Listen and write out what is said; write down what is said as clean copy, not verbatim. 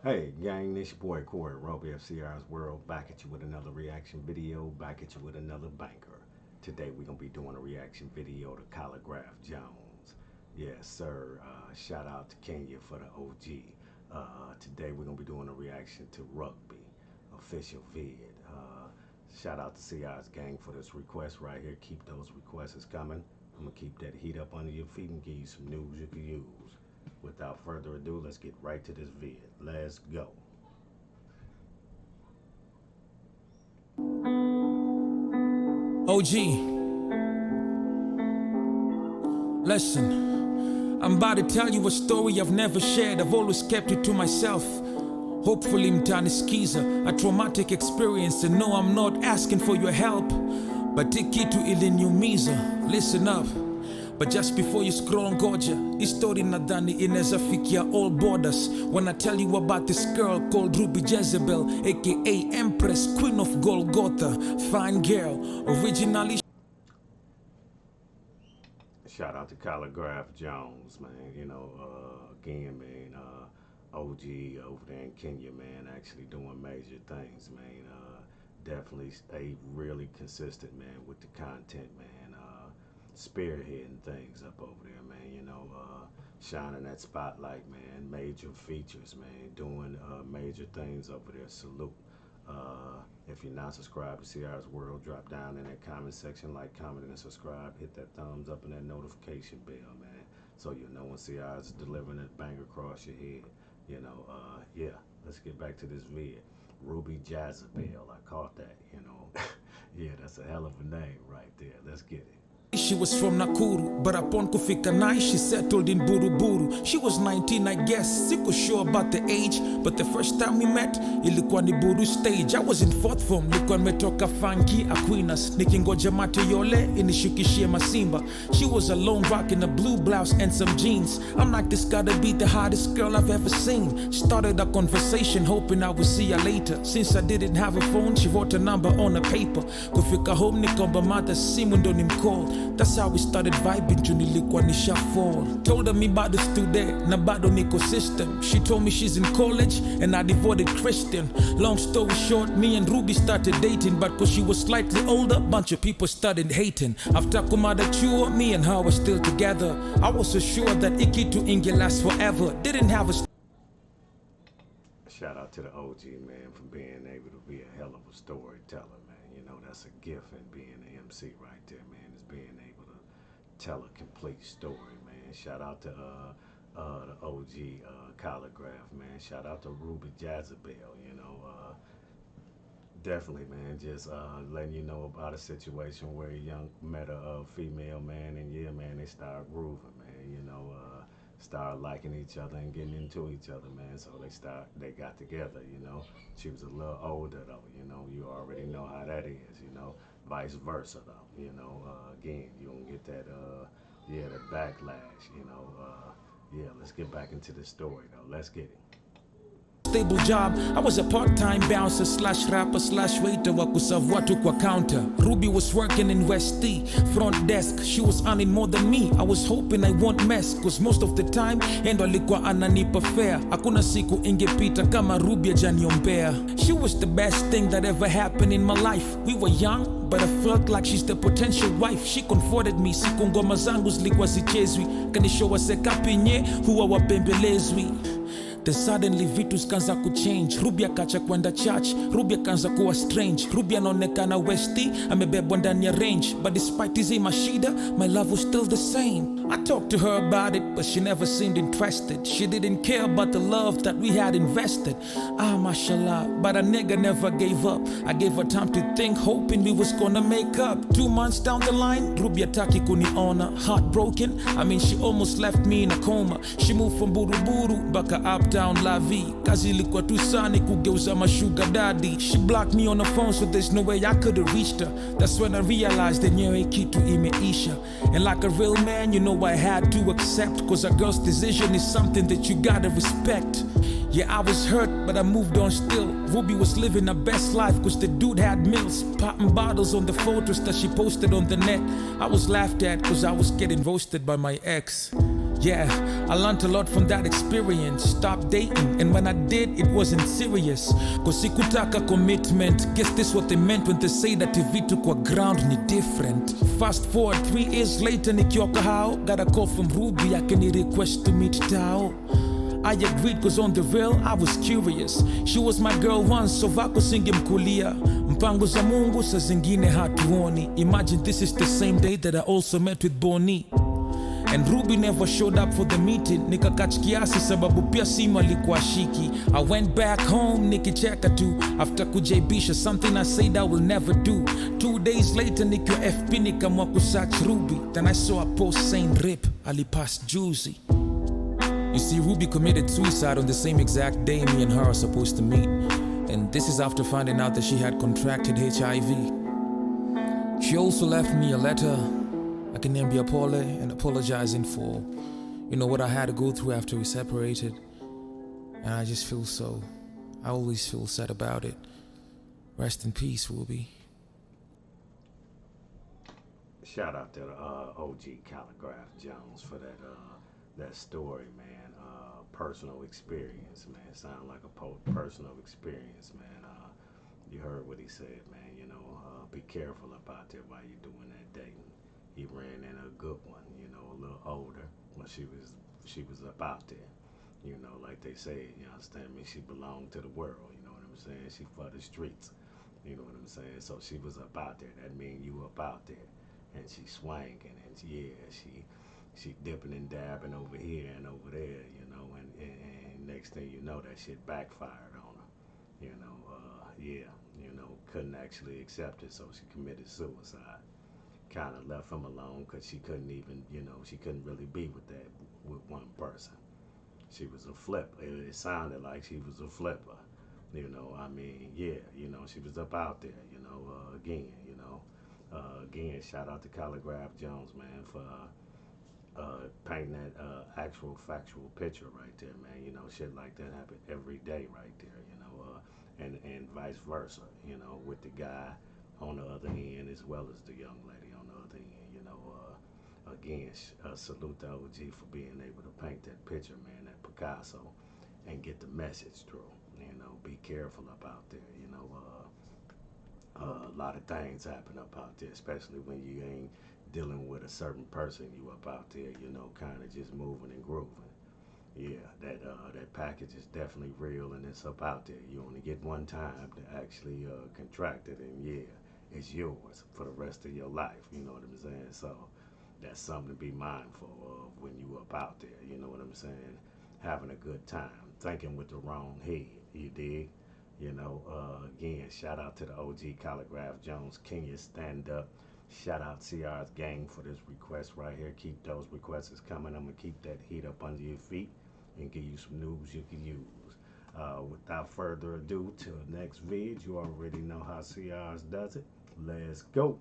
Hey gang, this your boy Corey, Roby of CR's World, back at you with another reaction video, back at you with another banker. Today we're going to be doing a reaction video to KHALIGRAPH Jones. Yes sir, shout out to Kenya for the OG. Today we're going to be doing a reaction to RUGBY, official vid. Shout out to CR's gang for this request right here, keep those requests coming. I'm going to keep that heat up under your feet and give you some news you can use. Without further ado, let's get right to this vid. Let's go. OG, listen, I'm about to tell you a story I've never shared. I've always kept it to myself. Hopefully mtani skiza, a traumatic experience, and no, I'm not asking for your help, but kitu iliniumiza. Listen up. But just before you scroll ngoja, hii story nadhani inaweza fikia all borders. When I tell you about this girl called Ruby Jezebel, aka Empress, Queen of Golgotha, fine girl, originally. Shout out to KHALIGRAPH Jones, man. Again, man, OG over there in Kenya, man, actually doing major things, man. Definitely stay really consistent, man, with the content, man. Spearheading things up over there, man. Shining that spotlight, man. Major features, man. Doing major things over there. Salute. If you're not subscribed to CR's World, drop down in that comment section, like, comment, and subscribe. Hit that thumbs up and that notification bell, man, so you know when CR's is delivering that bang across your head. Yeah. Let's get back to this vid. Ruby Jezebel, I caught that. Yeah, that's a hell of a name right there. Let's get it. She was from Nakuru, but upon kufika nai, she settled in Buruburu. She was 19, I guess, siku sure about the age, but the first time we met, ilikuwa ni Buru stage. I was in fourth form, nilikuwa nimetoka funky Aquinas, nikingoja mate yole, inishukishie masimba. She was alone rocking a blue blouse and some jeans. I'm like, this gotta be the hottest girl I've ever seen. Started a conversation, hoping I would see her later. Since I didn't have a phone, she wrote a number on a paper. Kufika home, nikomba mata simu ndo nimcall. That's how we started vibing, juu nilikuwa nisha fall. Told her me bado stude, na bado niko system. She told me she's in college, and I devoted Christian. Long story short, me and Ruby started dating, but cause she was slightly older, bunch of people started hating. After kumada chuo, me and her were still together. I was so sure that ikitu inge last forever. Didn't have a Shout out to the OG, man, for being able to be a hell of a storyteller, man. That's a gift in being an MC right there, man, is being able to tell a complete story, man. Shout out to the OG KHALIGRAPH, man. Shout out to Ruby Jezebel, definitely, man, just letting you know about a situation where a young met a female, man, and yeah, man, they start grooving, man, start liking each other and getting into each other, man. So they got together, She was a little older though, you already know how that is, vice versa though, again, you don't get that, that backlash, yeah, let's get back into the story though. Let's get it. Stable job. I was a part-time bouncer slash rapper slash waiter wa kuserve watu kwa counter. Ruby was working in West T, front desk. She was earning more than me. I was hoping I won't mess, cause most of the time endo alikuwa ananipa fair. Hakuna siku ingepita kama Ruby ajaniombea. She was the best thing that ever happened in my life. We were young, but I felt like she's the potential wife. She comforted me, siku ngoma zangu zilikuwa zichezwi. Kanishowa sekapinye huwa wapembelezwi. Then suddenly vitu zikaanza kuchange. Ruby akacha kwenda church, Ruby akaanza kuwa strange. Ruby anaonekana Westy, amebebwa ndani ya range. But despite hizi mashida, my love was still the same. I talked to her about it, but she never seemed interested. She didn't care about the love that we had invested. Mashallah, but a nigga never gave up. I gave her time to think, hoping we was gonna make up. 2 months down the line, Ruby ataki kuniona. Heartbroken, I mean she almost left me in a coma. She moved from Buruburu, baka uptown La Vie. Kazi ilikuwa tu sana kugeuza ma sugar daddy. She blocked me on the phone, so there's no way I could have reached her. That's when I realized that nyewe kitu imeisha. And like a real man, I had to accept, cause a girl's decision is something that you gotta respect. Yeah, I was hurt, but I moved on still. Ruby was living her best life, cause the dude had mills, popping bottles on the photos that she posted on the net. I was laughed at, cause I was getting roasted by my ex. Yeah, I learned a lot from that experience. Stopped dating, and when I did, it wasn't serious. Cause sikutaka commitment. Guess this what they meant when they say that vitu kwa ground ni different. Fast forward 3 years later, nikiwa kahao. Got a call from Ruby, I can request to meet Tao. I agreed cause on the real I was curious. She was my girl once, so vako singemkulia. Mpango za Mungu sa zingine hatuoni. Imagine this is the same day that I also met with Bonnie. And Ruby never showed up for the meeting. Nikakach kiasi sababu pia simu alikuwa shiki. I went back home nikicheka tu. After kujaibisha something I said I will never do. 2 days later nikiwa FP nikamwa kusearch Ruby. Then I saw a post saying rip alipass juicy. You see, Ruby committed suicide on the same exact day me and her are supposed to meet. And this is after finding out that she had contracted HIV. She also left me a letter. I can name Pole and apologizing for, what I had to go through after we separated. And I just I always feel sad about it. Rest in peace, Ruby. Shout out to OG Calligraph Jones for that story, man. Personal experience, man. Sound like a personal experience, man. You heard what he said, man. Be careful about that while you're doing that dating. He ran in a good one, a little older, but she was up out there, like they say. You understand me? She belonged to the world. You know what I'm saying? She for the streets. You know what I'm saying? So she was up out there. That means you up out there, and she swinging, and she dipping and dabbing over here and over there, and next thing you know, that shit backfired on her. Couldn't actually accept it, so she committed suicide. Kind of left him alone because she couldn't even, she couldn't really be with one person. She was a flip. It sounded like she was a flipper. She was up out there. Again, shout out to Calligraph Jones, man, for painting that actual factual picture right there, man. Shit like that happen every day right there. And vice versa. With the guy on the other end as well as the young lady on the other end. Again, salute to OG for being able to paint that picture, man, that Picasso, and get the message through. Be careful up out there. A lot of things happen up out there, especially when you ain't dealing with a certain person. You up out there, kind of just moving and grooving. Yeah, that package is definitely real, and it's up out there. You only get one time to actually contract it, and yeah, it's yours for the rest of your life. You know what I'm saying? So that's something to be mindful of when you up out there. You know what I'm saying? Having a good time, thinking with the wrong head. You dig? Again, shout out to the OG Calligraph Jones. Can you stand up? Shout out CR's gang for this request right here. Keep those requests coming. I'm gonna keep that heat up under your feet and give you some news you can use. Without further ado, till next vid, you already know how CR's does it. Let's go.